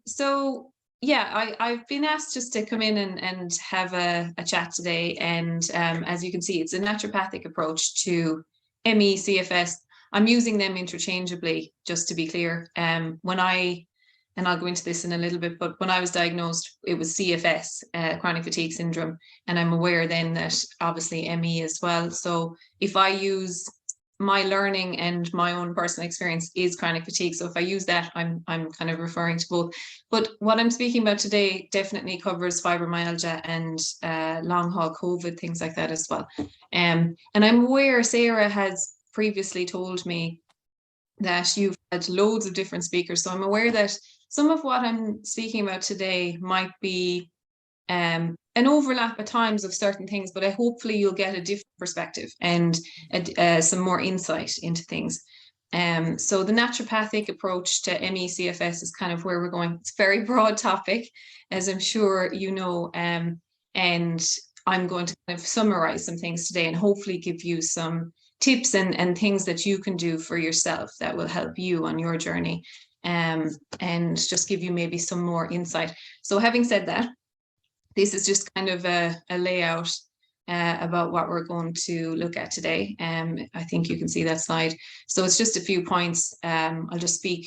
So yeah, I've been asked just to come in and have a chat today. And as you can see, it's a naturopathic approach to ME, CFS. I'm using them interchangeably, just to be clear. And I'll go into this in a little bit, but when I was diagnosed, it was CFS, chronic fatigue syndrome. And I'm aware then that obviously ME as well. So if I use my learning and my own personal experience is chronic fatigue. So if I use that, I'm kind of referring to both. But what I'm speaking about today definitely covers fibromyalgia and long haul COVID, things like that as well. And I'm aware Sarah has previously told me that you've had loads of different speakers. So I'm aware that some of what I'm speaking about today might be an overlap at times of certain things, but hopefully you'll get a different perspective and some more insight into things. So the naturopathic approach to ME/CFS is kind of where we're going. It's a very broad topic, as I'm sure you know, and I'm going to kind of summarize some things today and hopefully give you some tips and things that you can do for yourself that will help you on your journey, and just give you maybe some more insight. So having said that, this is just kind of a layout about what we're going to look at today. I think you can see that slide. So it's just a few points. I'll just speak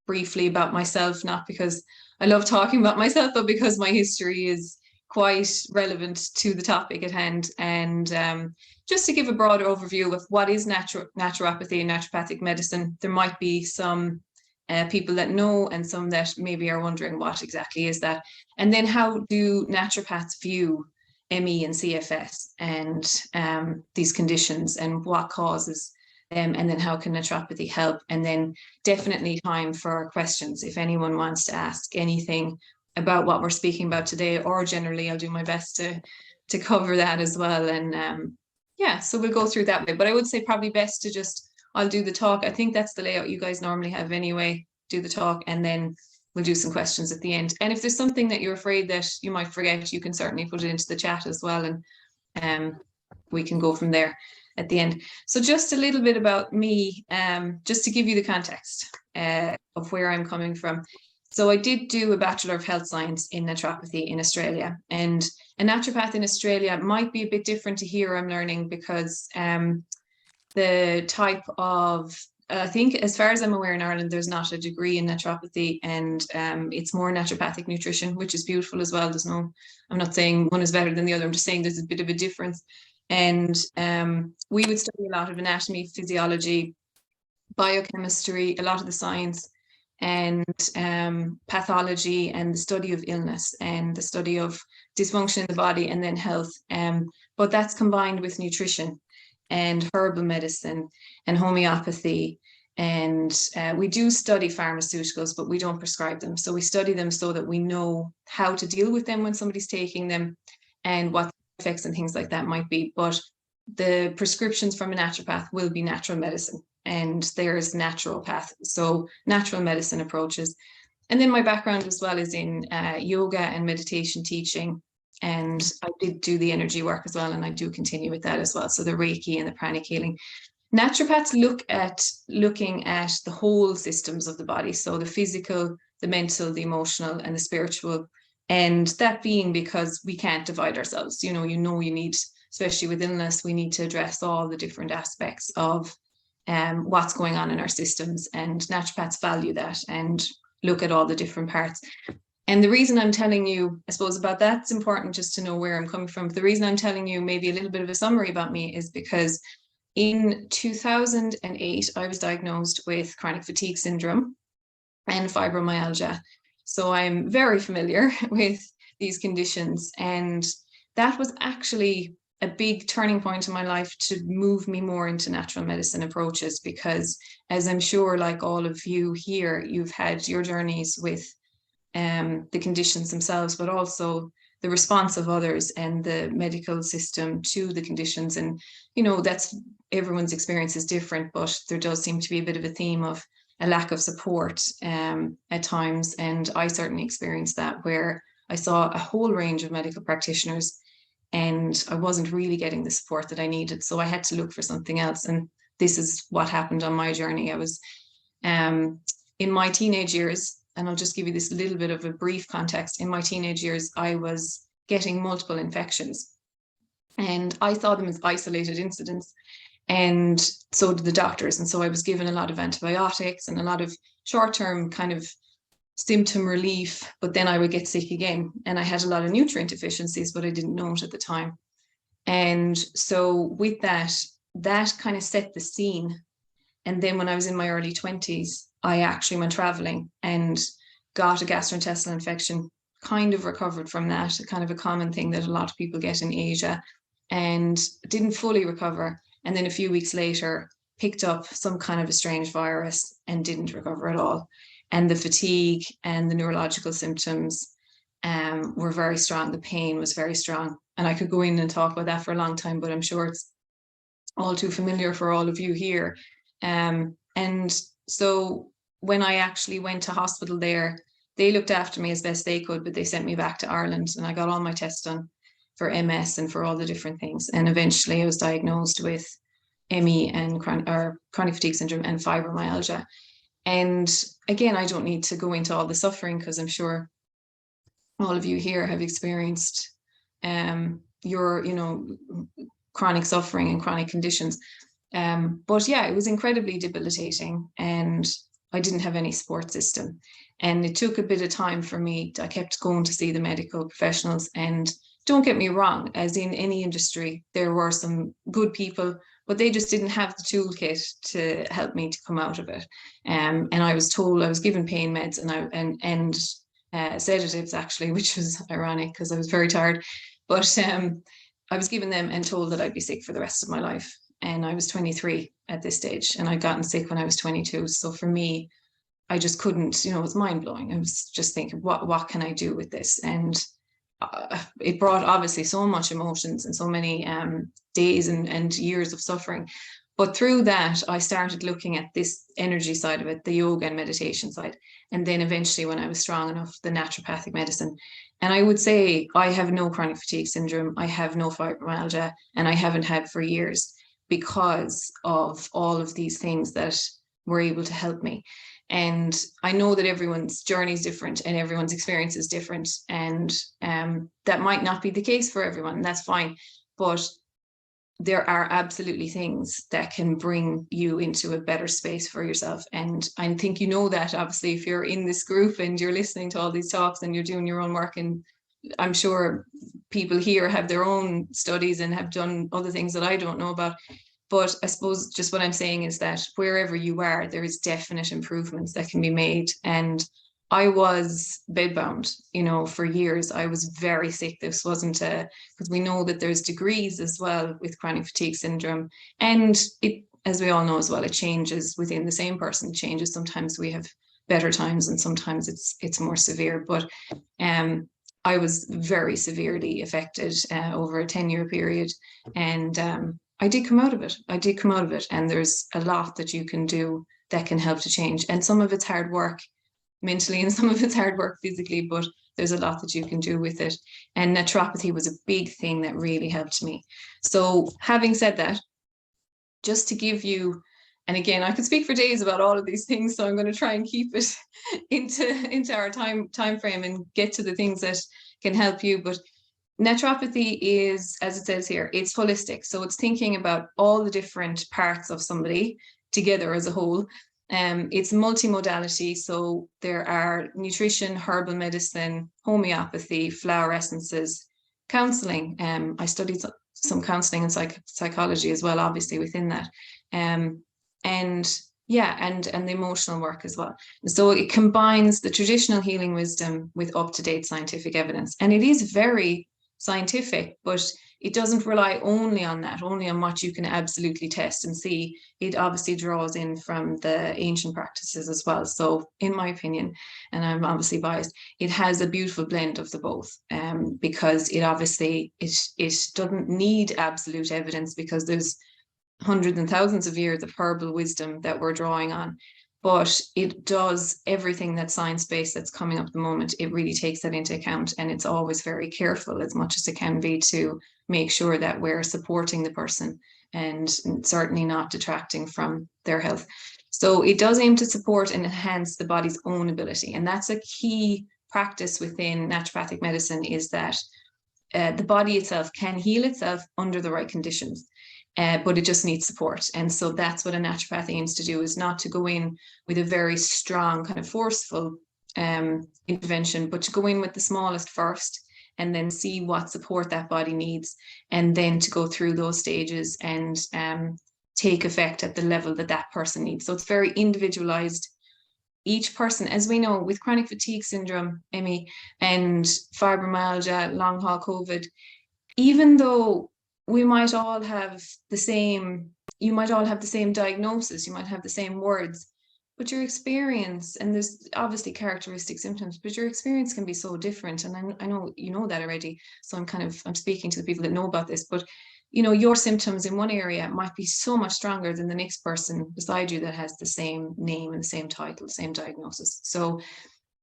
briefly about myself, not because I love talking about myself, but because my history is quite relevant to the topic at hand. And just to give a broader overview of what is naturopathy and naturopathic medicine, there might be some people that know and some that maybe are wondering what exactly is that. And then how do naturopaths view ME and CFS and these conditions and what causes them, and then how can naturopathy help? And then definitely time for questions. If anyone wants to ask anything about what we're speaking about today, or generally, I'll do my best to cover that as well. And yeah, so we'll go through that way. But I would say probably best to just, I'll do the talk. I think that's the layout you guys normally have anyway. Do the talk and then we'll do some questions at the end. And if there's something that you're afraid that you might forget, you can certainly put it into the chat as well. And we can go from there at the end. So just a little bit about me, just to give you the context of where I'm coming from. So I did do a Bachelor of Health Science in naturopathy in Australia, and a naturopath in Australia might be a bit different to here, I'm learning, because the type of, I think as far as I'm aware in Ireland, there's not a degree in naturopathy, and it's more naturopathic nutrition, which is beautiful as well. There's no, I'm not saying one is better than the other. I'm just saying there's a bit of a difference. And we would study a lot of anatomy, physiology, biochemistry, a lot of the science, and pathology, and the study of illness and the study of dysfunction in the body, and then health. But that's combined with nutrition and herbal medicine and homeopathy. And we do study pharmaceuticals, but we don't prescribe them. So we study them so that we know how to deal with them when somebody's taking them and what effects and things like that might be. But the prescriptions from a naturopath will be natural medicine, and there's naturopath, so natural medicine approaches. And then my background as well is in yoga and meditation teaching, and I did do the energy work as well, and I do continue with that as well. So the Reiki and the pranic healing. Naturopaths looking at the whole systems of the body, so the physical, the mental, the emotional, and the spiritual. And that being because we can't divide ourselves. You need, especially with illness, we need to address all the different aspects of what's going on in our systems, and naturopaths value that and look at all the different parts. And the reason I'm telling you, I suppose, about that, it's important just to know where I'm coming from. The reason I'm telling you maybe a little bit of a summary about me is because in 2008, I was diagnosed with chronic fatigue syndrome and fibromyalgia. So I'm very familiar with these conditions. And that was actually a big turning point in my life to move me more into natural medicine approaches, because as I'm sure, like all of you here, you've had your journeys with the conditions themselves, but also the response of others and the medical system to the conditions. And, that's, everyone's experience is different, but there does seem to be a bit of a theme of a lack of support at times. And I certainly experienced that, where I saw a whole range of medical practitioners and I wasn't really getting the support that I needed. So I had to look for something else. And this is what happened on my journey. I was in my teenage years, and I'll just give you this little bit of a brief context. In my teenage years, I was getting multiple infections, and I saw them as isolated incidents, and so did the doctors. And so I was given a lot of antibiotics and a lot of short-term kind of symptom relief, but then I would get sick again. And I had a lot of nutrient deficiencies, but I didn't know it at the time. And so with that, that kind of set the scene. And then when I was in my early 20s, I actually went traveling and got a gastrointestinal infection, kind of recovered from that, kind of a common thing that a lot of people get in Asia, and didn't fully recover. And then a few weeks later, picked up some kind of a strange virus and didn't recover at all. And the fatigue and the neurological symptoms were very strong. The pain was very strong. And I could go in and talk about that for a long time, but I'm sure it's all too familiar for all of you here. And so when I actually went to hospital there, they looked after me as best they could, but they sent me back to Ireland, and I got all my tests done for MS and for all the different things. And eventually I was diagnosed with ME and chronic fatigue syndrome and fibromyalgia. And again, I don't need to go into all the suffering, because I'm sure all of you here have experienced your, chronic suffering and chronic conditions. But yeah, it was incredibly debilitating, and I didn't have any support system. And it took a bit of time for me. I kept going to see the medical professionals, and don't get me wrong, as in any industry, there were some good people, but they just didn't have the toolkit to help me to come out of it. And I was told, I was given pain meds and sedatives actually, which was ironic because I was very tired. But I was given them and told that I'd be sick for the rest of my life. And I was 23 at this stage, and I'd gotten sick when I was 22. So for me, I just couldn't, it was mind blowing. I was just thinking, what can I do with this? And it brought obviously so much emotions and so many days and years of suffering. But through that, I started looking at this energy side of it, the yoga and meditation side. And then eventually, when I was strong enough, the naturopathic medicine. And I would say I have no chronic fatigue syndrome, I have no fibromyalgia, and I haven't had for years, because of all of these things that were able to help me. And I know that everyone's journey is different and everyone's experience is different. And that might not be the case for everyone, and that's fine. But there are absolutely things that can bring you into a better space for yourself. And I think that, obviously, if you're in this group and you're listening to all these talks and you're doing your own work, and I'm sure people here have their own studies and have done other things that I don't know about. But I suppose just what I'm saying is that wherever you are, there is definite improvements that can be made. And I was bedbound, for years. I was very sick. This wasn't because we know that there's degrees as well with chronic fatigue syndrome. And it, as we all know as well, it changes within the same person. It changes. Sometimes we have better times and sometimes it's more severe. But I was very severely affected over a 10-year period. And I did come out of it. And there's a lot that you can do that can help to change. And some of it's hard work mentally and some of it's hard work physically, but there's a lot that you can do with it. And naturopathy was a big thing that really helped me. So having said that, just to give you, and again, I could speak for days about all of these things, so I'm going to try and keep it into our time frame and get to the things that can help you. But naturopathy is, as it says here, it's holistic. So it's thinking about all the different parts of somebody together as a whole. It's multimodality. So there are nutrition, herbal medicine, homeopathy, flower essences, counseling. I studied some counseling and psychology as well, obviously within that. And the emotional work as well. So it combines the traditional healing wisdom with up-to-date scientific evidence. And it is very scientific, but it doesn't rely only on what you can absolutely test and see. It obviously draws in from the ancient practices as well. So in my opinion, and I'm obviously biased, it has a beautiful blend of the both, because it obviously, it doesn't need absolute evidence, because there's hundreds and thousands of years of herbal wisdom that we're drawing on. But it does everything that's science-based that's coming up at the moment. It really takes that into account, and it's always very careful as much as it can be to make sure that we're supporting the person and certainly not detracting from their health. So it does aim to support and enhance the body's own ability. And that's a key practice within naturopathic medicine, is that the body itself can heal itself under the right conditions, but it just needs support. And so that's what a naturopath aims to do, is not to go in with a very strong kind of forceful intervention, but to go in with the smallest first and then see what support that body needs, and then to go through those stages and take effect at the level that that person needs. So it's very individualized. Each person, as we know, with chronic fatigue syndrome, Emmy, and fibromyalgia, long haul COVID, even though we might all have the same, you might all have the same diagnosis, you might have the same words, but your experience, and there's obviously characteristic symptoms, but your experience can be so different. And I know you know that already. So I'm speaking to the people that know about this, but you know, your symptoms in one area might be so much stronger than the next person beside you that has the same name and the same title, same diagnosis. So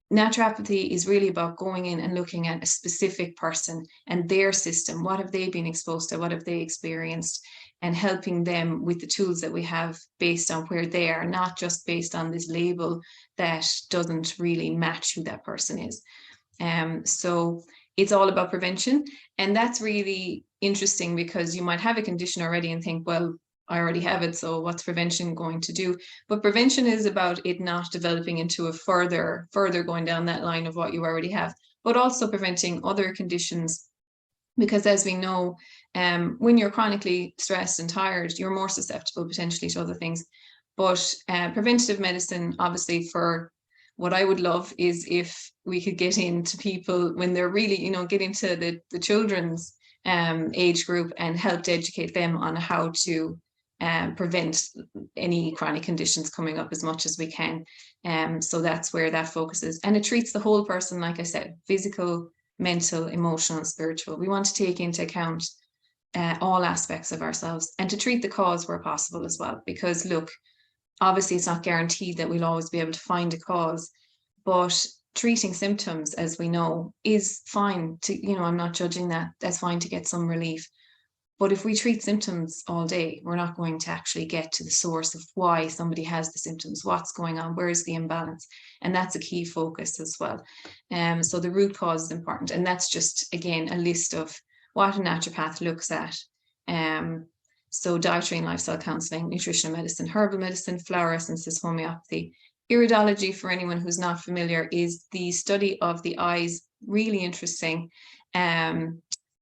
naturopathy is really about going in and looking at a specific person and their system. What have they been exposed to? What have they experienced? And helping them with the tools that we have based on where they are, not just based on this label that doesn't really match who that person is. So it's all about prevention. And that's really interesting, because you might have a condition already and think, well, I already have it, so what's prevention going to do? But prevention is about it not developing into a further going down that line of what you already have, but also preventing other conditions. Because as we know, when you're chronically stressed and tired, you're more susceptible potentially to other things. But preventative medicine, obviously, for what I would love is if we could get into people when they're really, you know, get into the children's age group and help to educate them on how to prevent any chronic conditions coming up as much as we can. So that's where that focuses. And it treats the whole person, like I said, physical, mental, emotional, spiritual. We want to take into account all aspects of ourselves, and to treat the cause where possible as well. Because look, obviously it's not guaranteed that we'll always be able to find a cause, but treating symptoms, as we know, is fine to, you know, I'm not judging that. That's fine to get some relief. But if we treat symptoms all day, we're not going to actually get to the source of why somebody has the symptoms, what's going on, where's the imbalance. And that's a key focus as well. So the root cause is important. And that's just, again, a list of what a naturopath looks at. So dietary and lifestyle counseling, nutritional medicine, herbal medicine, flower essences, homeopathy. Iridology, for anyone who's not familiar, is the study of the eyes. Really interesting.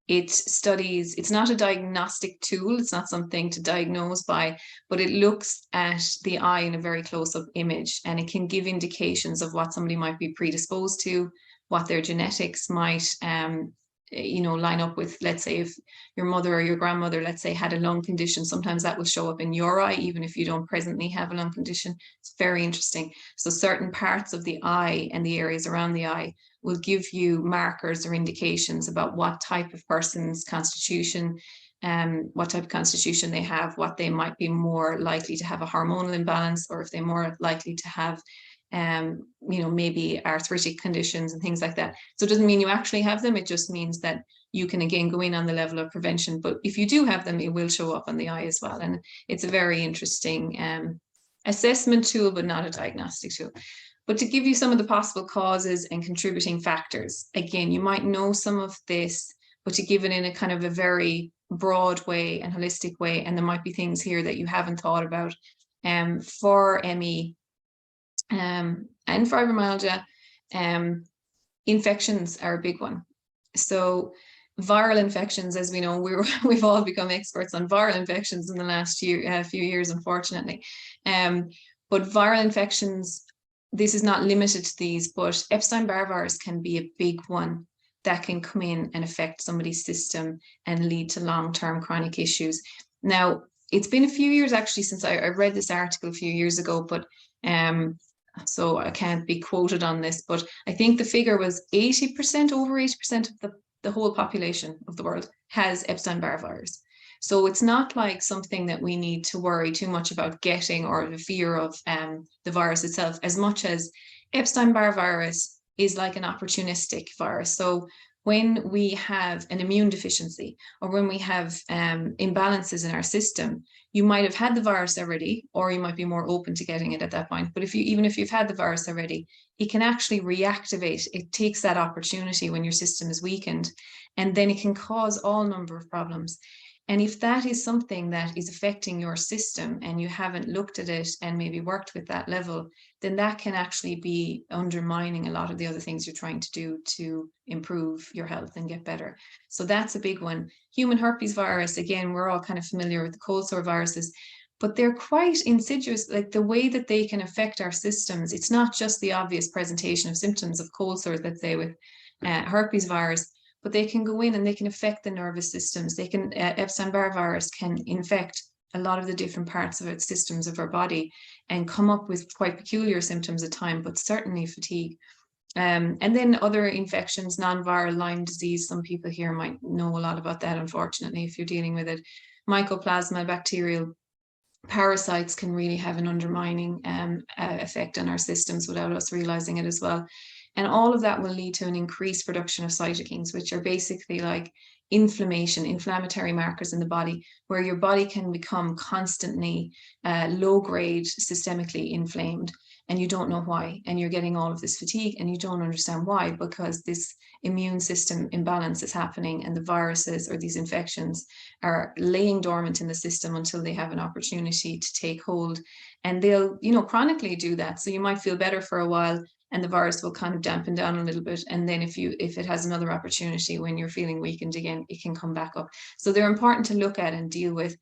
It studies, it's not a diagnostic tool, it's not something to diagnose by, but it looks at the eye in a very close-up image, and it can give indications of what somebody might be predisposed to, what their genetics might you know, line up with. Let's say if your mother or your grandmother, let's say, had a lung condition, sometimes that will show up in your eye, even if you don't presently have a lung condition. It's very interesting. So certain parts of the eye and the areas around the eye will give you markers or indications about what type of person's constitution, what type of constitution they have, what they might be more likely to have a hormonal imbalance, or if they're more likely to have you know, maybe arthritic conditions and things like that. So it doesn't mean you actually have them. It just means that you can, again, go in on the level of prevention. But if you do have them, it will show up on the eye as well. And it's a very interesting assessment tool, but not a diagnostic tool. But to give you some of the possible causes and contributing factors, again, you might know some of this, but to give it in a kind of a very broad way and holistic way. And there might be things here that you haven't thought about. For ME, and fibromyalgia, infections are a big one. So viral infections, as we know, we've all become experts on viral infections in the last few years, unfortunately. But viral infections, this is not limited to these, but Epstein-Barr virus can be a big one that can come in and affect somebody's system and lead to long-term chronic issues. Now, it's been a few years actually since I read this article a few years ago, but so I can't be quoted on this, but I think the figure was 80%, over 80% of the whole population of the world has Epstein-Barr virus. So it's not like something that we need to worry too much about getting, or the fear of the virus itself, as much as Epstein-Barr virus is like an opportunistic virus. So when we have an immune deficiency or when we have imbalances in our system, you might have had the virus already, or you might be more open to getting it at that point. But even if you've had the virus already, it can actually reactivate. It takes that opportunity when your system is weakened, and then it can cause all number of problems. And if that is something that is affecting your system and you haven't looked at it and maybe worked with that level, then that can actually be undermining a lot of the other things you're trying to do to improve your health and get better. So that's a big one. Human herpes virus, again, we're all kind of familiar with the cold sore viruses, but they're quite insidious. Like the way that they can affect our systems, it's not just the obvious presentation of symptoms of cold sores, let's say with herpes virus, but they can go in and they can affect the nervous systems. They can, Epstein-Barr virus can infect a lot of the different parts of its systems of our body and come up with quite peculiar symptoms at times, but certainly fatigue. And then other infections, non-viral Lyme disease, some people here might know a lot about that, unfortunately, if you're dealing with it. Mycoplasma, bacterial parasites can really have an undermining effect on our systems without us realizing it as well. And all of that will lead to an increased production of cytokines, which are basically like inflammatory markers in the body, where your body can become constantly low-grade systemically inflamed, and you don't know why. And you're getting all of this fatigue and you don't understand why, because this immune system imbalance is happening and the viruses or these infections are laying dormant in the system until they have an opportunity to take hold. And they'll, chronically do that. So you might feel better for a while and the virus will kind of dampen down a little bit. And then if it has another opportunity when you're feeling weakened again, it can come back up. So they're important to look at and deal with.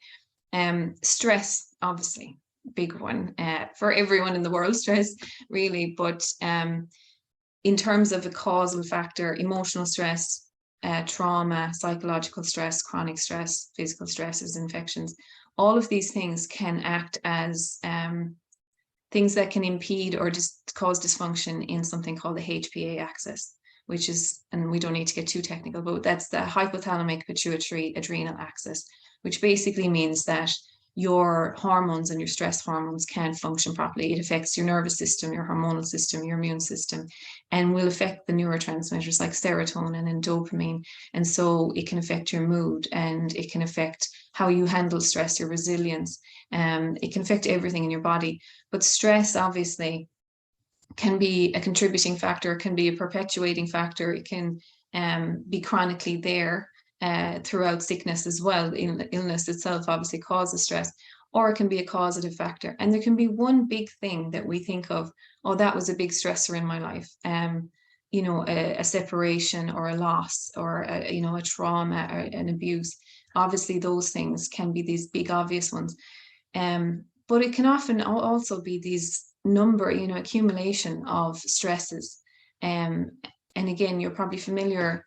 Stress, obviously, big one for everyone in the world, stress really. But in terms of a causal factor, emotional stress, trauma, psychological stress, chronic stress, physical stresses, infections, all of these things can act as things that can impede or just cause dysfunction in something called the HPA axis, which is, and we don't need to get too technical, but that's the hypothalamic pituitary adrenal axis, which basically means that your hormones and your stress hormones can't function properly. It affects your nervous system, your hormonal system, your immune system, and will affect the neurotransmitters like serotonin and dopamine. And so it can affect your mood, and it can affect how you handle stress, your resilience. It can affect everything in your body. But stress, obviously, can be a contributing factor, it can be a perpetuating factor, it can be chronically there throughout sickness as well. Illness itself obviously causes stress, or it can be a causative factor. And there can be one big thing that we think of, oh, that was a big stressor in my life. A separation or a loss or a trauma or an abuse. Obviously, those things can be these big obvious ones. But it can often also be these accumulation of stresses. And again, you're probably familiar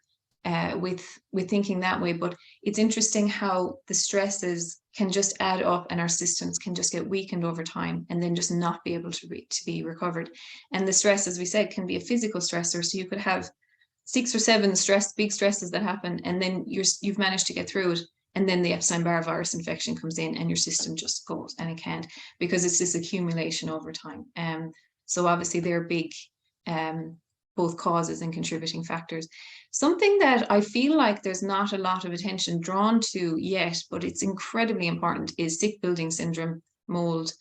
with thinking that way, but it's interesting how the stresses can just add up and our systems can just get weakened over time and then just not be able to be recovered. And the stress, as we said, can be a physical stressor. So you could have 6 or 7 big stresses that happen, and then you've managed to get through it. And then the Epstein-Barr virus infection comes in and your system just goes, and it can't, because it's this accumulation over time. So obviously they're big, both causes and contributing factors. Something that I feel like there's not a lot of attention drawn to yet, but it's incredibly important, is sick building syndrome, mold.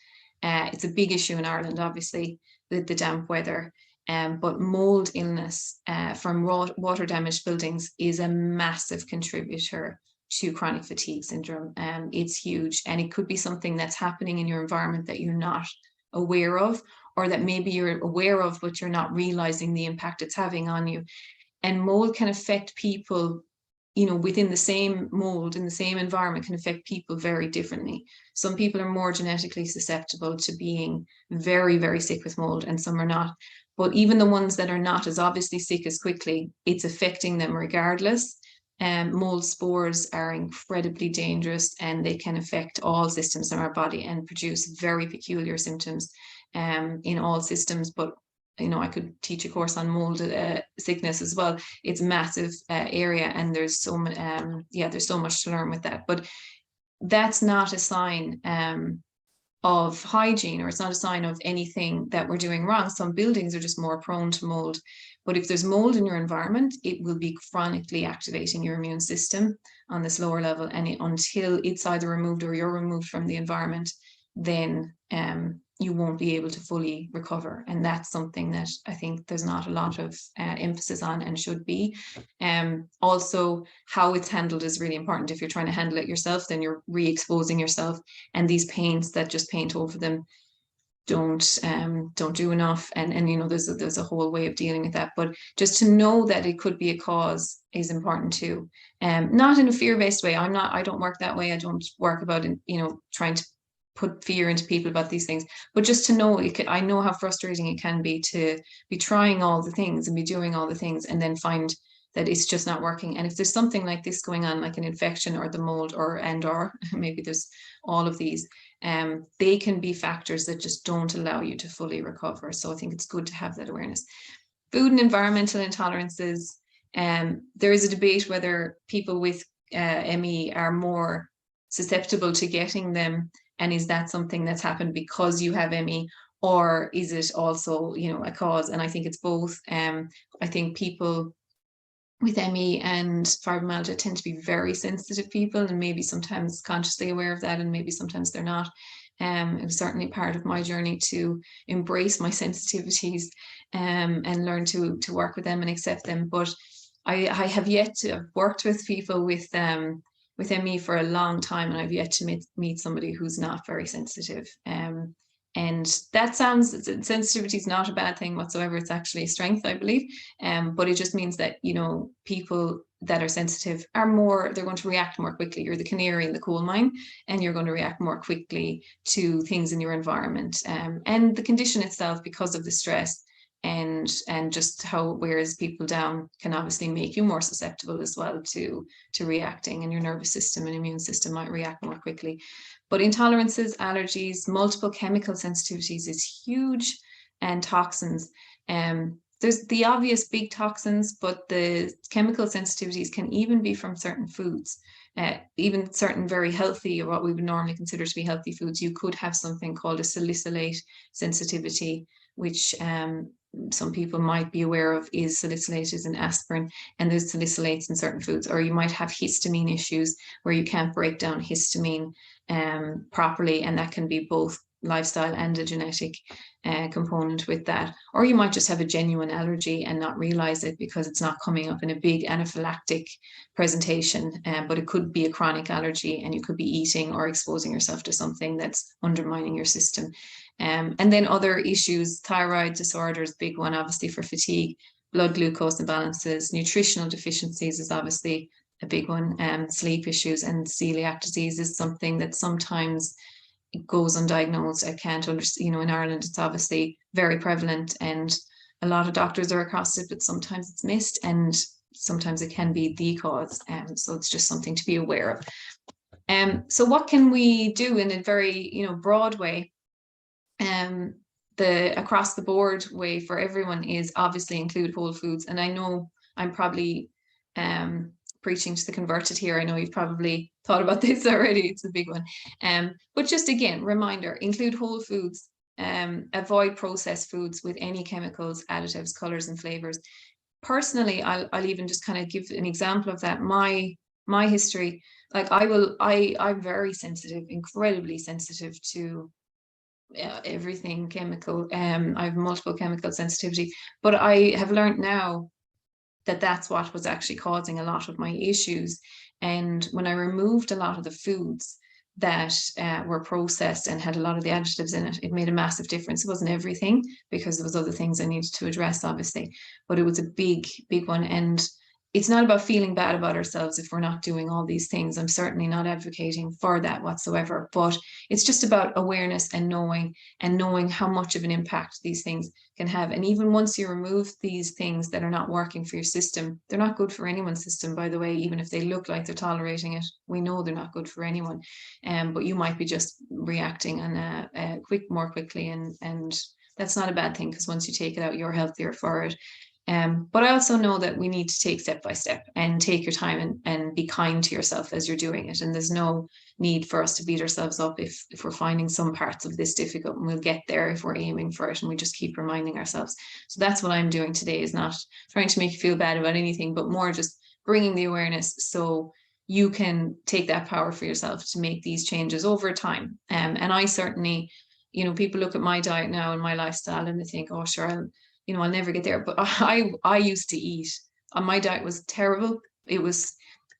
It's a big issue in Ireland, obviously, the damp weather. But mold illness from water damaged buildings is a massive contributor to chronic fatigue syndrome. It's huge, and it could be something that's happening in your environment that you're not aware of, or that maybe you're aware of but you're not realizing the impact it's having on you. And mold can affect people, within the same mold in the same environment, can affect people very differently. Some people are more genetically susceptible to being very, very sick with mold, and some are not. But even the ones that are not as obviously sick as quickly, it's affecting them regardless. Mold spores are incredibly dangerous, and they can affect all systems in our body and produce very peculiar symptoms in all systems. But I could teach a course on mold sickness as well. It's a massive area, and there's so much to learn with that. But that's not a sign of hygiene, or it's not a sign of anything that we're doing wrong. Some buildings are just more prone to mold, But if there's mold in your environment, it will be chronically activating your immune system on this lower level. And until it's either removed or you're removed from the environment, then you won't be able to fully recover. And that's something that I think there's not a lot of emphasis on and should be. Also, how it's handled is really important. If you're trying to handle it yourself, then you're re-exposing yourself. And these paints that just paint over them don't do enough. And you know, there's a whole way of dealing with that. But just to know that it could be a cause is important too. Not in a fear-based way. I don't work that way. I don't work about, you know, trying to put fear into people about these things, but just to know, I know how frustrating it can be to be trying all the things and be doing all the things and then find that it's just not working. And if there's something like this going on, like an infection or the mold or maybe there's all of these, they can be factors that just don't allow you to fully recover. So I think it's good to have that awareness. Food and environmental intolerances. There is a debate whether people with ME are more susceptible to getting them. And is that something that's happened because you have ME, or is it also, you know, a cause? And I think it's both. I think people with ME and fibromyalgia tend to be very sensitive people, and maybe sometimes consciously aware of that, and maybe sometimes they're not. It was certainly part of my journey to embrace my sensitivities and learn to work with them and accept them. But I have yet to have worked with people with ME for a long time, and I've yet to meet somebody who's not very sensitive. And that sensitivity is not a bad thing whatsoever. It's actually a strength, I believe. But it just means that, you know, people that are sensitive are they're going to react more quickly. You're the canary in the coal mine, and you're going to react more quickly to things in your environment. And the condition itself, because of the stress, and just how it wears people down, can obviously make you more susceptible as well to reacting, and your nervous system and immune system might react more quickly. But intolerances, allergies, multiple chemical sensitivities is huge, and toxins. There's the obvious big toxins, but the chemical sensitivities can even be from certain foods. Even certain very healthy, or what we would normally consider to be healthy foods, you could have something called a salicylate sensitivity, which some people might be aware of is salicylate is in aspirin, and there's salicylates in certain foods. Or you might have histamine issues where you can't break down histamine properly, and that can be both lifestyle and a genetic component with that. Or you might just have a genuine allergy and not realize it because it's not coming up in a big anaphylactic presentation, but it could be a chronic allergy, and you could be eating or exposing yourself to something that's undermining your system. And then other issues, thyroid disorders, big one obviously for fatigue, blood glucose imbalances, nutritional deficiencies is obviously a big one, sleep issues, and celiac disease is something that sometimes goes undiagnosed. I can't understand, you know, in Ireland it's obviously very prevalent, and a lot of doctors are across it, but sometimes it's missed, and sometimes it can be the cause. So it's just something to be aware of. So what can we do in a very, you know, broad way? The across the board way for everyone is obviously include whole foods. And I know I'm probably preaching to the converted here. I know you've probably thought about this already. It's a big one. But just again, reminder, include whole foods, avoid processed foods with any chemicals, additives, colors, and flavors. Personally, I'll even just kind of give an example of that. My history, like I'm very sensitive, incredibly sensitive to everything chemical. I have multiple chemical sensitivity, but I have learned now that that's what was actually causing a lot of my issues. And when I removed a lot of the foods that were processed and had a lot of the additives in it, it made a massive difference. It wasn't everything, because there was other things I needed to address, obviously, but it was a big one. And it's not about feeling bad about ourselves if we're not doing all these things. I'm certainly not advocating for that whatsoever, but it's just about awareness and knowing how much of an impact these things can have. And even once you remove these things that are not working for your system, they're not good for anyone's system, by the way. Even if they look like they're tolerating it, we know they're not good for anyone. But you might be just reacting on more quickly, and that's not a bad thing, because once you take it out, you're healthier for it. But I also know that we need to take step by step and take your time and be kind to yourself as you're doing it. And there's no need for us to beat ourselves up if we're finding some parts of this difficult, and we'll get there if we're aiming for it and we just keep reminding ourselves. So that's what I'm doing today, is not trying to make you feel bad about anything, but more just bringing the awareness so you can take that power for yourself to make these changes over time. And I certainly, people look at my diet now and my lifestyle and they think, oh, sure, I'll never get there. But I used to eat, my diet was terrible. It was,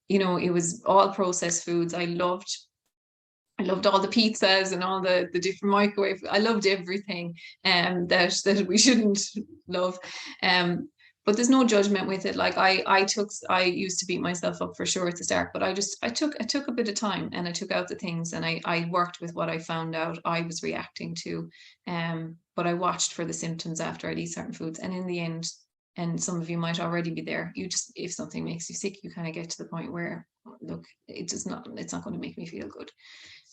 it was all processed foods. I loved all the pizzas and all the different microwave. I loved everything that we shouldn't love. But there's no judgment with it. Like I used to beat myself up for sure at the start, but I took a bit of time and I took out the things and I worked with what I found out I was reacting to. But I watched for the symptoms after I'd eat certain foods. And in the end, and some of you might already be there, if something makes you sick, you kind of get to the point where, look, it's not going to make me feel good.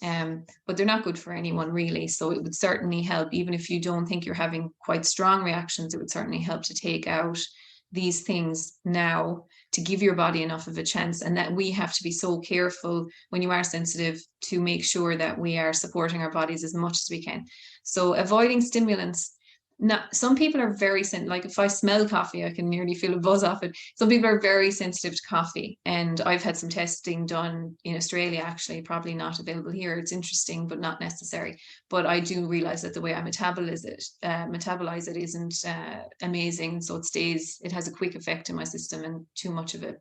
But they're not good for anyone really. So it would certainly help, even if you don't think you're having quite strong reactions, it would certainly help to take out these things now to give your body enough of a chance. And that we have to be so careful when you are sensitive to make sure that we are supporting our bodies as much as we can. So avoiding stimulants. Some people are very like if I smell coffee, I can nearly feel a buzz off it. Some people are very sensitive to coffee, and I've had some testing done in Australia, actually, probably not available here. It's interesting, but not necessary. But I do realize that the way I metabolize it isn't amazing. So it has a quick effect in my system, and too much of a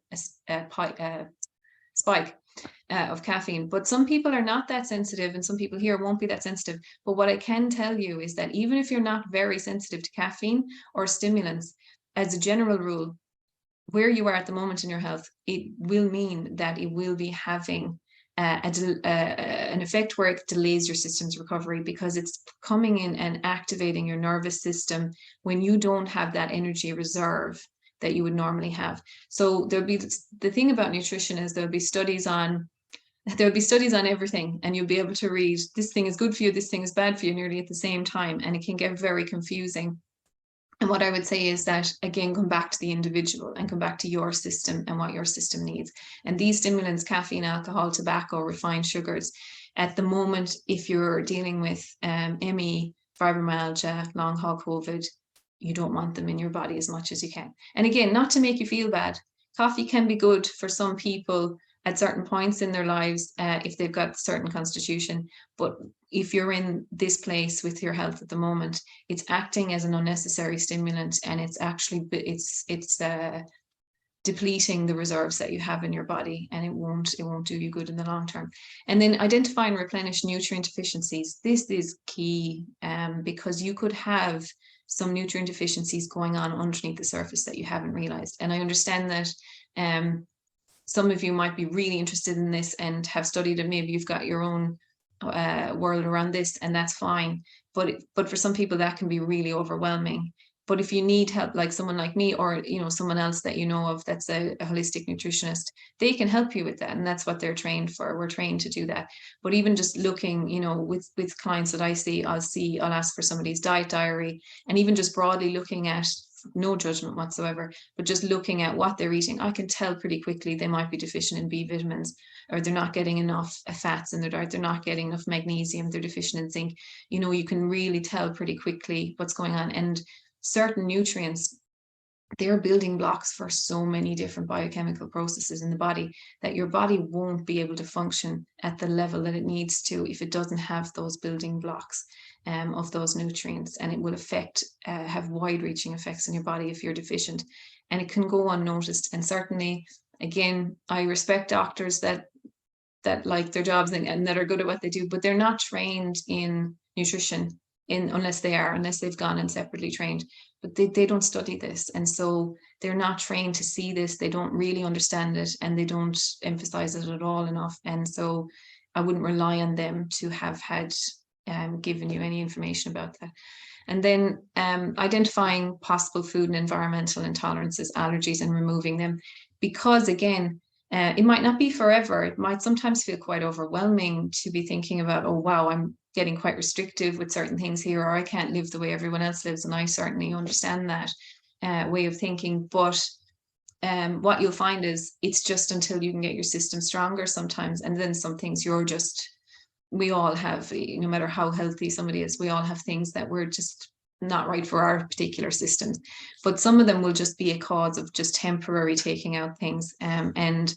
spike of caffeine. But some people are not that sensitive, and some people here won't be that sensitive. But what I can tell you is that even if you're not very sensitive to caffeine or stimulants, as a general rule, where you are at the moment in your health, it will mean that it will be having an effect where it delays your system's recovery, because it's coming in and activating your nervous system when you don't have that energy reserve that you would normally have. So there'll be the thing about nutrition is there'll be studies on everything, and you'll be able to read this thing is good for you, this thing is bad for you, nearly at the same time, and it can get very confusing. And what I would say is that, again, come back to the individual and come back to your system and what your system needs. And these stimulants, caffeine, alcohol, tobacco, refined sugars, at the moment, if you're dealing with ME, fibromyalgia, long haul COVID, you don't want them in your body as much as you can. And again, not to make you feel bad, coffee can be good for some people at certain points in their lives if they've got certain constitution. But if you're in this place with your health at the moment, it's acting as an unnecessary stimulant, and it's actually depleting the reserves that you have in your body, and it won't do you good in the long term. And then identify and replenish nutrient deficiencies. This is key because you could have some nutrient deficiencies going on underneath the surface that you haven't realized. And I understand that some of you might be really interested in this and have studied it. Maybe you've got your own world around this, and that's fine. But for some people that can be really overwhelming. But if you need help, like someone like me, or someone else that you know of that's a holistic nutritionist, they can help you with that, and that's what they're trained for. We're trained to do that. But even just looking, with clients that I see, I'll ask for somebody's diet diary, and even just broadly looking at, no judgment whatsoever, but just looking at what they're eating, I can tell pretty quickly they might be deficient in B vitamins, or they're not getting enough fats in their diet, they're not getting enough magnesium, they're deficient in zinc. You can really tell pretty quickly what's going on. And certain nutrients, they're building blocks for so many different biochemical processes in the body that your body won't be able to function at the level that it needs to if it doesn't have those building blocks of those nutrients. And it will have wide-reaching effects in your body if you're deficient, and it can go unnoticed. And certainly, again, I respect doctors that like their jobs and that are good at what they do, but they're not trained in nutrition unless they've gone and separately trained. But they don't study this, and so they're not trained to see this. They don't really understand it, and they don't emphasize it at all enough. And so I wouldn't rely on them to have had given you any information about that. And then identifying possible food and environmental intolerances, allergies, and removing them. Because again, it might not be forever. It might sometimes feel quite overwhelming to be thinking about, oh, wow, I'm getting quite restrictive with certain things here, or I can't live the way everyone else lives. And I certainly understand that. way of thinking. But what you'll find is it's just until you can get your system stronger sometimes. And then some things we all have, no matter how healthy somebody is, we all have things that we're just not right for our particular systems. But some of them will just be a cause of just temporary taking out things. And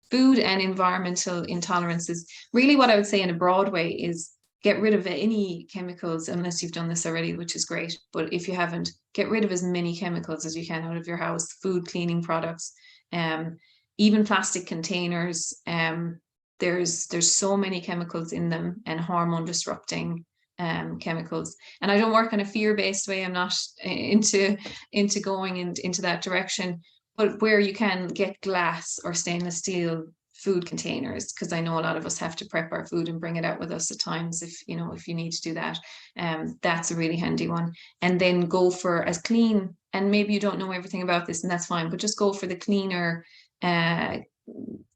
food and environmental intolerances, really what I would say in a broad way is get rid of any chemicals, unless you've done this already, which is great. But if you haven't, get rid of as many chemicals as you can out of your house, food cleaning products, even plastic containers. There's so many chemicals in them and hormone disrupting chemicals. And I don't work in a fear-based way. I'm not into going into that direction. But where you can get glass or stainless steel food containers, because I know a lot of us have to prep our food and bring it out with us at times if you need to do that. That's a really handy one. And then go for as clean, and maybe you don't know everything about this and that's fine, but just go for the cleaner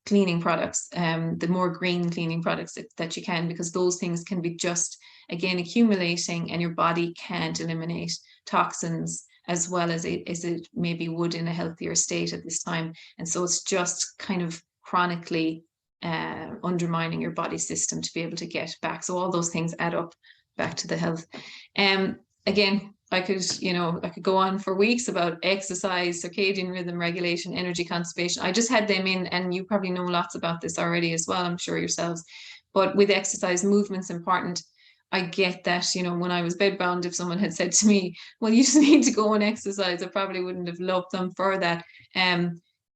cleaning products, the more green cleaning products that you can, because those things can be just, again, accumulating, and your body can't eliminate toxins as well as it maybe would in a healthier state at this time. And so it's just kind of chronically undermining your body system to be able to get back. So all those things add up back to the health. Again, I could go on for weeks about exercise, circadian rhythm regulation, energy conservation. I just had them in, and you probably know lots about this already as well, I'm sure yourselves. But with exercise, movement's important. I get that, when I was bedbound, if someone had said to me, well, you just need to go and exercise, I probably wouldn't have loved them for that.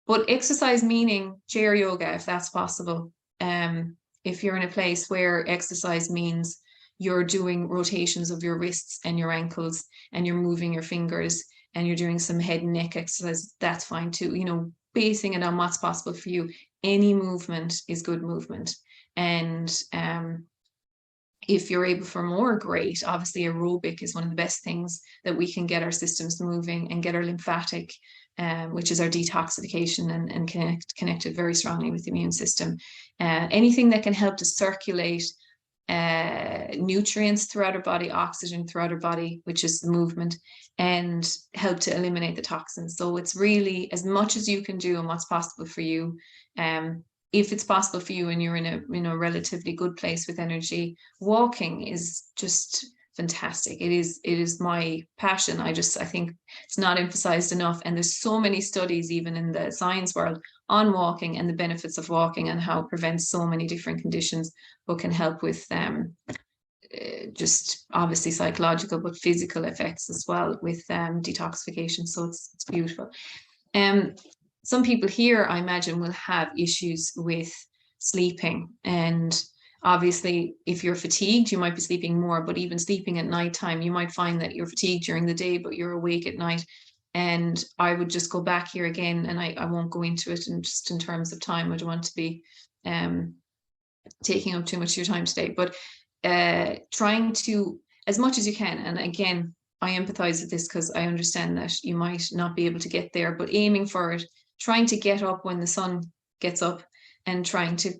But exercise meaning chair yoga, if that's possible. If you're in a place where exercise means you're doing rotations of your wrists and your ankles, and you're moving your fingers, and you're doing some head and neck exercise, that's fine too. Basing it on what's possible for you. Any movement is good movement. And if you're able for more, great. Obviously, aerobic is one of the best things that we can get our systems moving and get our lymphatic, which is our detoxification, and connected very strongly with the immune system. Anything that can help to circulate nutrients throughout our body, oxygen throughout our body, which is the movement, and help to eliminate the toxins. So it's really as much as you can do and what's possible for you. If it's possible for you and you're in a relatively good place with energy, walking is just fantastic. It is my passion. I think it's not emphasized enough. And there's so many studies, even in the science world, on walking and the benefits of walking and how it prevents so many different conditions, but can help with just obviously psychological, but physical effects as well with detoxification. So it's beautiful. Some people here, I imagine, will have issues with sleeping. And obviously, if you're fatigued, you might be sleeping more, but even sleeping at nighttime, you might find that you're fatigued during the day, but you're awake at night. And I would just go back here again, and I won't go into it just in terms of time. I don't want to be taking up too much of your time today, but trying to, as much as you can, and again, I empathize with this because I understand that you might not be able to get there, but aiming for it, trying to get up when the sun gets up, and trying to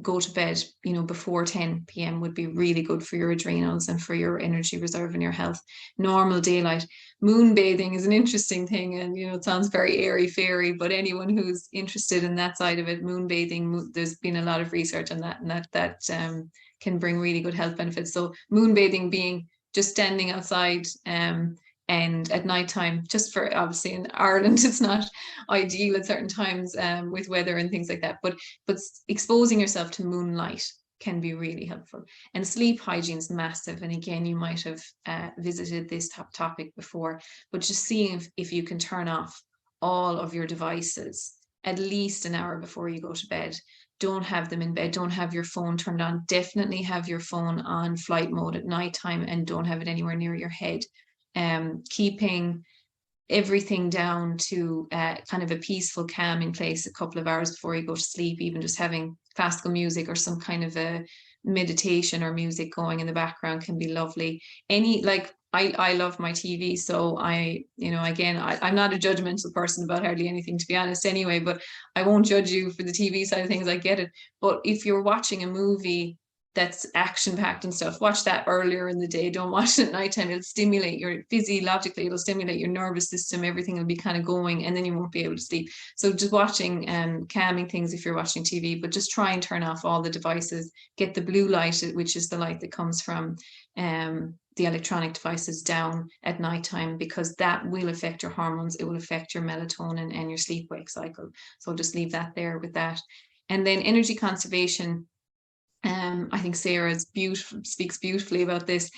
go to bed, before 10 p.m. would be really good for your adrenals and for your energy reserve and your health. Normal daylight. Moon bathing is an interesting thing, and it sounds very airy fairy, but anyone who's interested in that side of it, moon bathing, there's been a lot of research on that, and that can bring really good health benefits. So moon bathing being just standing outside and at nighttime, just for, obviously in Ireland, it's not ideal at certain times with weather and things like that, but exposing yourself to moonlight can be really helpful. And sleep hygiene is massive. And again, you might have visited this topic before, but just seeing if you can turn off all of your devices at least an hour before you go to bed. Don't have them in bed. Don't have your phone turned on. Definitely have your phone on flight mode at nighttime, and don't have it anywhere near your head. Keeping everything down to kind of a peaceful, calming place a couple of hours before you go to sleep. Even just having classical music or some kind of a meditation or music going in the background can be lovely. I love my TV, so I'm not a judgmental person about hardly anything, to be honest, anyway, but I won't judge you for the TV side of things. I get it. But if you're watching a movie that's action-packed and stuff, watch that earlier in the day. Don't watch it at nighttime. It'll stimulate your, physiologically, it'll stimulate your nervous system. Everything will be kind of going, and then you won't be able to sleep. So just watching calming things if you're watching TV, but just try and turn off all the devices. Get the blue light, which is the light that comes from the electronic devices, down at nighttime, because that will affect your hormones. It will affect your melatonin and your sleep-wake cycle. So just leave that there with that. And then energy conservation. I think Sarah speaks beautifully about this,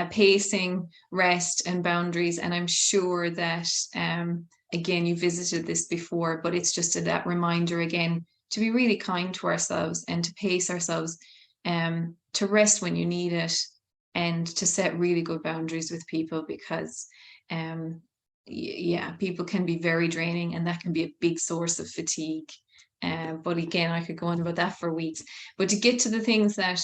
pacing, rest, and boundaries. And I'm sure that, again, you visited this before, but it's just that reminder again to be really kind to ourselves and to pace ourselves, to rest when you need it, and to set really good boundaries with people, because yeah, people can be very draining, and that can be a big source of fatigue. But again, I could go on about that for weeks. But to get to the things that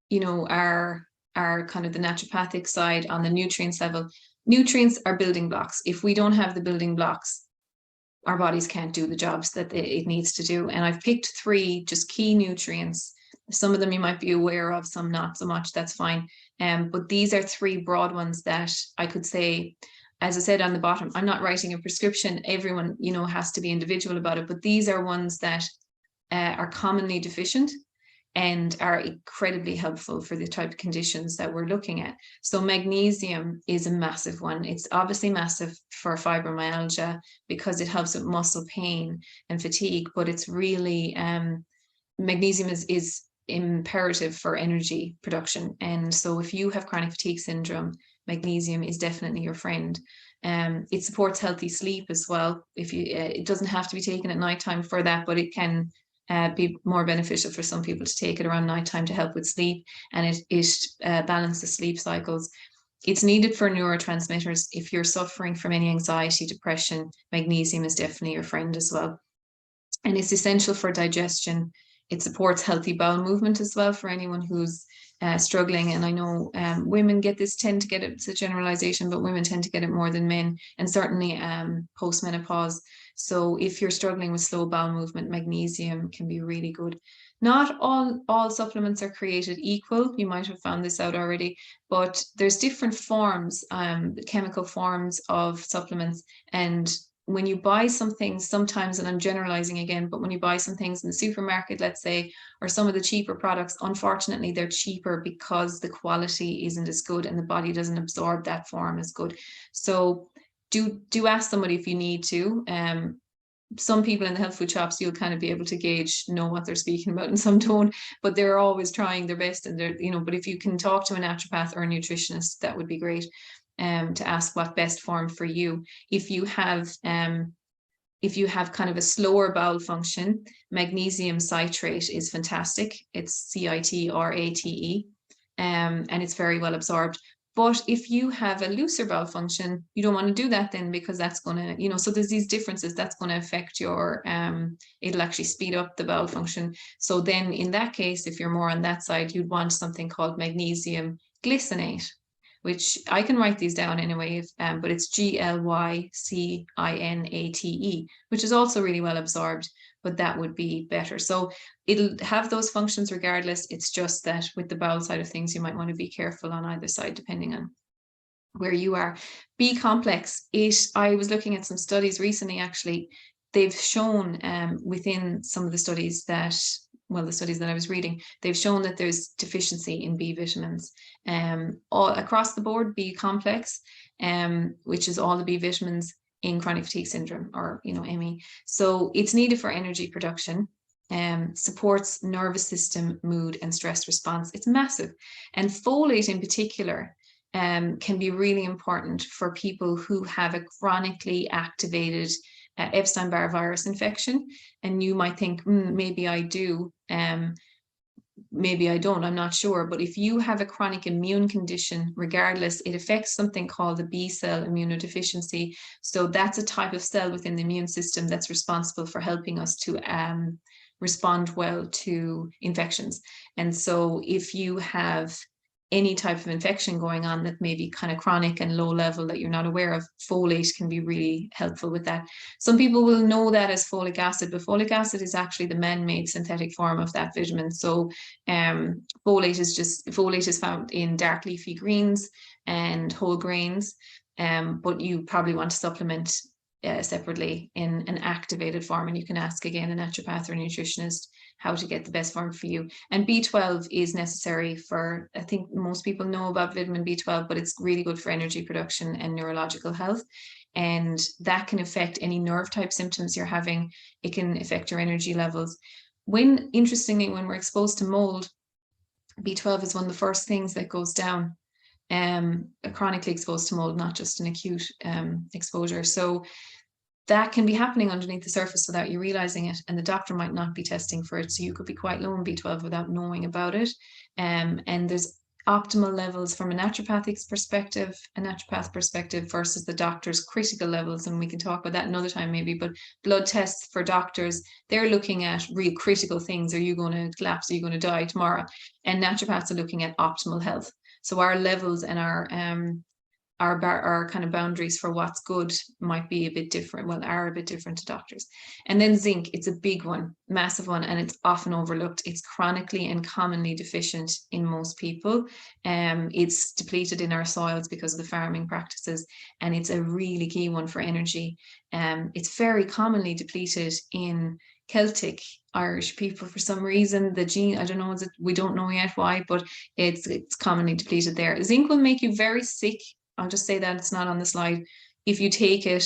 you know, are kind of the naturopathic side on the nutrients level, nutrients are building blocks. If we don't have the building blocks, our bodies can't do the jobs that it needs to do. And I've picked 3 just key nutrients. Some of them you might be aware of, some not so much, that's fine. But these are 3 broad ones that I could say, as I said on the bottom, I'm not writing a prescription. Everyone, you know, has to be individual about it. But these are ones that are commonly deficient and are incredibly helpful for the type of conditions that we're looking at. So magnesium is a massive one. It's obviously massive for fibromyalgia because it helps with muscle pain and fatigue, but it's really, magnesium is imperative for energy production. And so if you have chronic fatigue syndrome, magnesium is definitely your friend. It supports healthy sleep as well. If you, it doesn't have to be taken at nighttime for that, but it can be more beneficial for some people to take it around nighttime to help with sleep, and it balances sleep cycles. It's needed for neurotransmitters. If you're suffering from any anxiety, depression, magnesium is definitely your friend as well. And it's essential for digestion. It supports healthy bowel movement as well for anyone who's struggling. And I know women tend to get it, it's a generalization, but women tend to get it more than men, and certainly post-menopause. So if you're struggling with slow bowel movement, magnesium can be really good. Not all supplements are created equal. You might have found this out already, but there's different forms, chemical forms of supplements. And when you buy some things, sometimes, and I'm generalizing again, but when you buy some things in the supermarket, let's say, or some of the cheaper products, unfortunately, they're cheaper because the quality isn't as good and the body doesn't absorb that form as good. So do ask somebody if you need to. Some people in the health food shops, you'll kind of be able to gauge, know what they're speaking about, and some don't, but they're always trying their best. And they're, you know, but if you can talk to a naturopath or a nutritionist, that would be great. To ask what best form for you. If you have kind of a slower bowel function, magnesium citrate is fantastic. It's CITRATE, and it's very well absorbed. But if you have a looser bowel function, you don't want to do that then, because that's going to, you know, so there's these differences that's going to affect your, it'll actually speed up the bowel function. So then in that case, if you're more on that side, you'd want something called magnesium glycinate, which I can write these down anyway, but it's GLYCINATE, which is also really well absorbed, but that would be better. So it'll have those functions regardless. It's just that with the bowel side of things, you might want to be careful on either side, depending on where you are. B complex, I was looking at some studies recently, actually. They've shown within some of the studies that, well, the studies that I was reading, they've shown that there's deficiency in B vitamins all across the board. B complex, which is all the B vitamins in chronic fatigue syndrome, or, you know, ME. So it's needed for energy production, supports nervous system, mood, and stress response. It's massive. And folate in particular can be really important for people who have a chronically activated Epstein-Barr virus infection. And you might think, maybe I do, maybe I don't, I'm not sure. But if you have a chronic immune condition, regardless, it affects something called the B cell immunodeficiency. So that's a type of cell within the immune system that's responsible for helping us to respond well to infections. And so if you have any type of infection going on that may be kind of chronic and low level that you're not aware of, folate can be really helpful with that. Some people will know that as folic acid, but folic acid is actually the man-made synthetic form of that vitamin. So folate is found in dark leafy greens and whole grains, but you probably want to supplement separately in an activated form, and you can ask again a naturopath or a nutritionist how to get the best form for you. And B12 is necessary for, I think most people know about vitamin B12, but it's really good for energy production and neurological health. And that can affect any nerve type symptoms you're having. It can affect your energy levels. Interestingly, when we're exposed to mold, B12 is one of the first things that goes down, chronically exposed to mold, not just an acute exposure. So that can be happening underneath the surface without you realizing it, and the doctor might not be testing for it. So you could be quite low in B12 without knowing about it. And there's optimal levels from a naturopath perspective versus the doctor's critical levels. And we can talk about that another time maybe, but blood tests for doctors, they're looking at real critical things. Are you going to collapse? Are you going to die tomorrow? And naturopaths are looking at optimal health. So our levels and our kind of boundaries for what's good might be a bit different, are a bit different to doctors. And then zinc, it's a big one, massive one, and it's often overlooked. It's chronically and commonly deficient in most people. It's depleted in our soils because of the farming practices, and it's a really key one for energy. It's very commonly depleted in Celtic Irish people for some reason. The gene, I don't know, we don't know yet why, but it's commonly depleted there. Zinc will make you very sick. I'll just say that, it's not on the slide. If you take it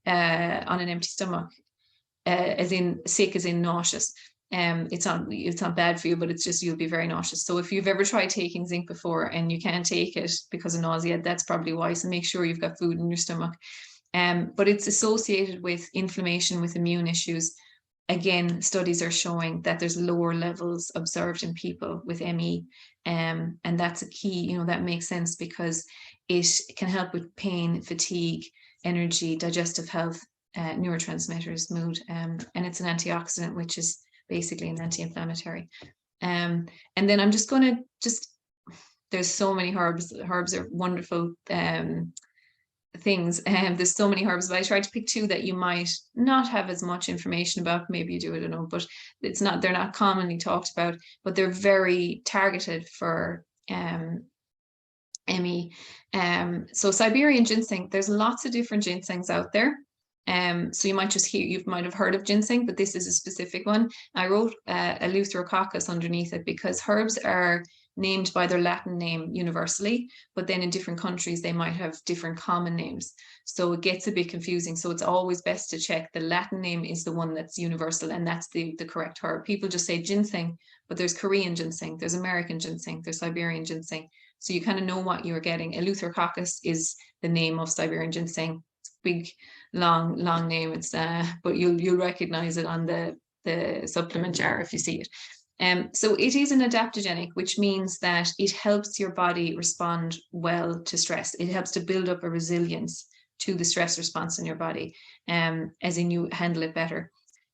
on an empty stomach, as in sick, as in nauseous, it's not bad for you, but it's just you'll be very nauseous. So if you've ever tried taking zinc before and you can't take it because of nausea, that's probably why. So make sure you've got food in your stomach. But it's associated with inflammation, with immune issues. Again, studies are showing that there's lower levels observed in people with ME, and that's a key. That makes sense because it can help with pain, fatigue, energy, digestive health, neurotransmitters, mood, and it's an antioxidant, which is basically an anti-inflammatory. And then I'm just going to there's so many herbs. Herbs are wonderful things, and there's so many herbs, but I tried to pick two that you might not have as much information about. Maybe you do, I don't know, but they're not commonly talked about, but they're very targeted for ME. So Siberian ginseng, there's lots of different ginsengs out there. So you might have heard of ginseng, but this is a specific one. I wrote Eleutherococcus underneath it because herbs are named by their Latin name universally, but then in different countries they might have different common names. So it gets a bit confusing. So it's always best to check the Latin name is the one that's universal, and that's the correct herb. People just say ginseng, but there's Korean ginseng, there's American ginseng, there's Siberian ginseng. So you kind of know what you're getting. Eleutherococcus is the name of Siberian ginseng. It's a big, long name. It's but you'll recognize it on the supplement jar if you see it. So it is an adaptogenic, which means that it helps your body respond well to stress. It helps to build up a resilience to the stress response in your body, as in you handle it better.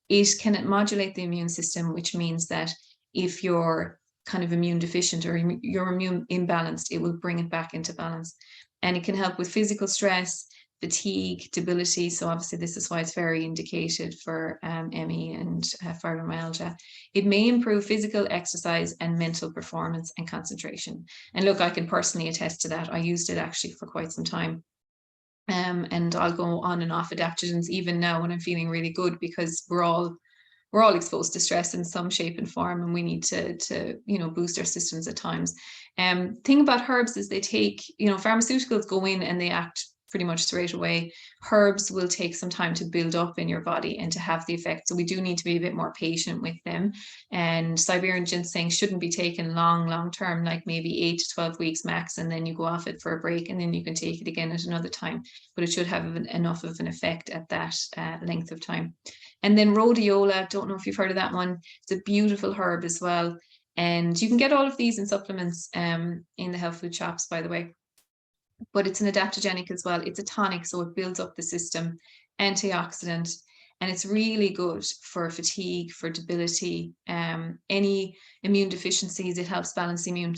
It can modulate the immune system, which means that if you're kind of immune deficient or you're immune imbalanced, it will bring it back into balance. And it can help with physical stress, fatigue, debility. So obviously this is why it's very indicated for ME and fibromyalgia. It may improve physical exercise and mental performance and concentration. And look, I can personally attest to that. I used it actually for quite some time. And I'll go on and off adaptogens even now when I'm feeling really good, because we're all exposed to stress in some shape and form, and we need to boost our systems at times. Thing about herbs is they take, pharmaceuticals go in and they act pretty much straight away. Herbs will take some time to build up in your body and to have the effect. So we do need to be a bit more patient with them. And Siberian ginseng shouldn't be taken long term, like maybe 8 to 12 weeks max, and then you go off it for a break and then you can take it again at another time. But it should have enough of an effect at that length of time. And then rhodiola, don't know if you've heard of that one. It's a beautiful herb as well. And you can get all of these in supplements in the health food shops, by the way. But it's an adaptogenic as well. It's a tonic, so it builds up the system, antioxidant. And it's really good for fatigue, for debility, any immune deficiencies. It helps balance the immune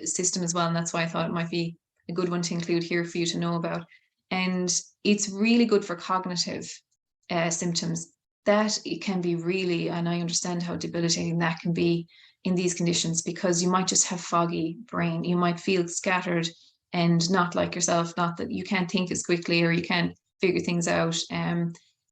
system as well. And that's why I thought it might be a good one to include here for you to know about. And it's really good for cognitive symptoms. That it can be really, and I understand how debilitating that can be in these conditions, because you might just have foggy brain. You might feel scattered and not like yourself, not that you can't think as quickly or you can't figure things out.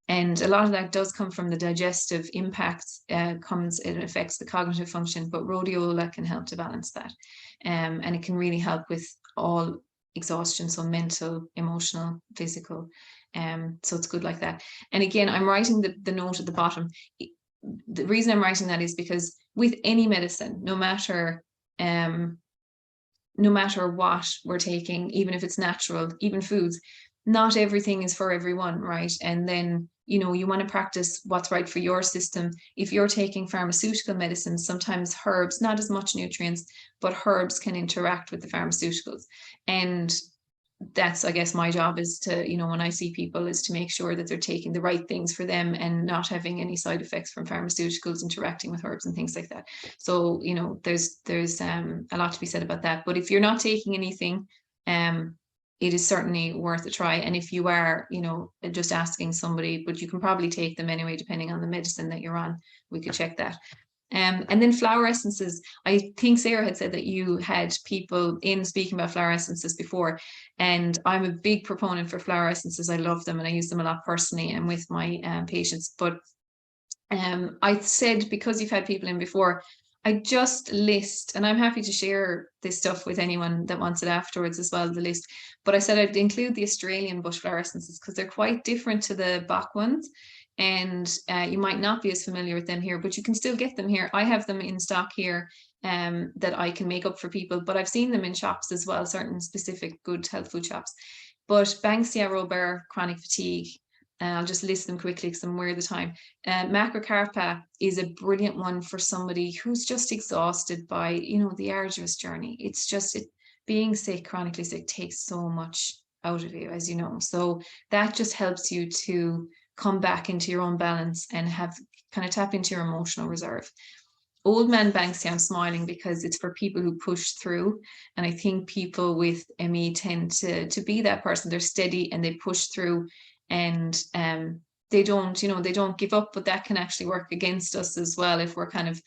And a lot of that does come from the digestive impacts, it affects the cognitive function, but rhodiola can help to balance that. And it can really help with all exhaustion, so mental, emotional, physical. So it's good like that. And again, I'm writing the note at the bottom. The reason I'm writing that is because with any medicine, no matter what we're taking, even if it's natural, even foods, not everything is for everyone, right? And then, you know, you want to practice what's right for your system. If you're taking pharmaceutical medicines, sometimes herbs, not as much nutrients, but herbs can interact with the pharmaceuticals. And that's, I guess, my job is to, you know, when I see people, is to make sure that they're taking the right things for them and not having any side effects from pharmaceuticals interacting with herbs and things like that. So, you know, there's a lot to be said about that. But if you're not taking anything, it is certainly worth a try. And if you are, you know, just asking somebody, but you can probably take them anyway, depending on the medicine that you're on. We could check that. And then flower essences. I think Sarah had said that you had people in speaking about flower essences before, and I'm a big proponent for flower essences. I love them and I use them a lot personally and with my patients. But I said, because you've had people in before, I just list, and I'm happy to share this stuff with anyone that wants it afterwards as well, the list. But I said I'd include the Australian bush flower essences because they're quite different to the Bach ones. And you might not be as familiar with them here, but you can still get them here. I have them in stock here that I can make up for people, but I've seen them in shops as well, certain specific good health food shops. But Banksia robur, chronic fatigue, I'll just list them quickly because I'm aware of the time. Macrocarpa is a brilliant one for somebody who's just exhausted by, you know, the arduous journey. It's just, being sick, chronically sick, takes so much out of you, as you know. So that just helps you to come back into your own balance and have kind of tap into your emotional reserve. Old man Banksia, I'm smiling because it's for people who push through. And I think people with ME tend to be that person. They're steady and they push through, and they don't, you know, they don't give up, but that can actually work against us as well if we're kind of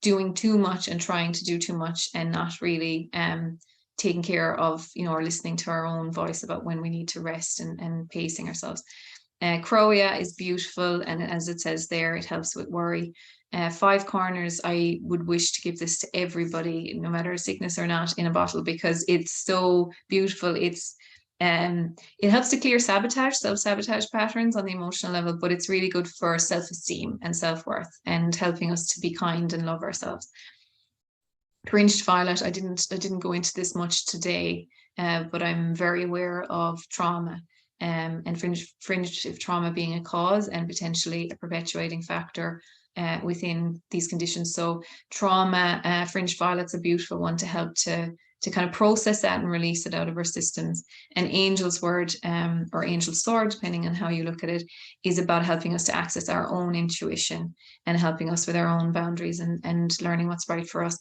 doing too much and trying to do too much and not really taking care of, you know, or listening to our own voice about when we need to rest and pacing ourselves. Crowia is beautiful, and as it says there, it helps with worry. Five Corners, I would wish to give this to everybody, no matter sickness or not, in a bottle, because it's so beautiful. It helps to clear self-sabotage patterns on the emotional level, but it's really good for self-esteem and self-worth and helping us to be kind and love ourselves. Fringed Violet, I didn't go into this much today, but I'm very aware of trauma. And fringed trauma being a cause and potentially a perpetuating factor within these conditions. So trauma, fringed violet's a beautiful one to help to kind of process that and release it out of our systems. And Angel's Word, or Angel's Sword, depending on how you look at it, is about helping us to access our own intuition and helping us with our own boundaries and learning what's right for us.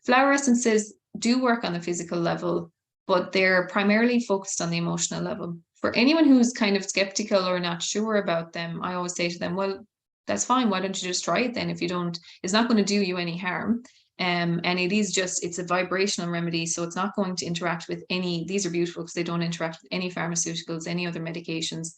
Flower essences do work on the physical level, but they're primarily focused on the emotional level. For anyone who's kind of skeptical or not sure about them, I always say to them, well, that's fine. Why don't you just try it then? If you don't, it's not going to do you any harm. And it's a vibrational remedy. So it's not going to interact with these are beautiful because they don't interact with any pharmaceuticals, any other medications.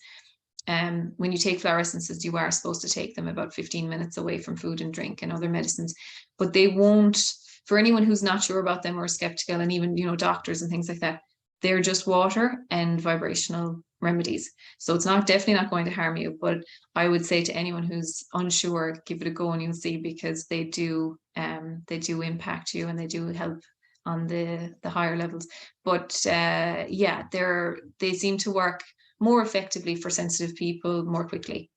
When you take flower essences, you are supposed to take them about 15 minutes away from food and drink and other medicines, but they won't, for anyone who's not sure about them or skeptical, and even, you know, doctors and things like that, they're just water and vibrational remedies. So it's definitely not going to harm you, but I would say to anyone who's unsure, give it a go and you'll see, because they do impact you and they do help on the higher levels. But yeah, they seem to work more effectively for sensitive people more quickly.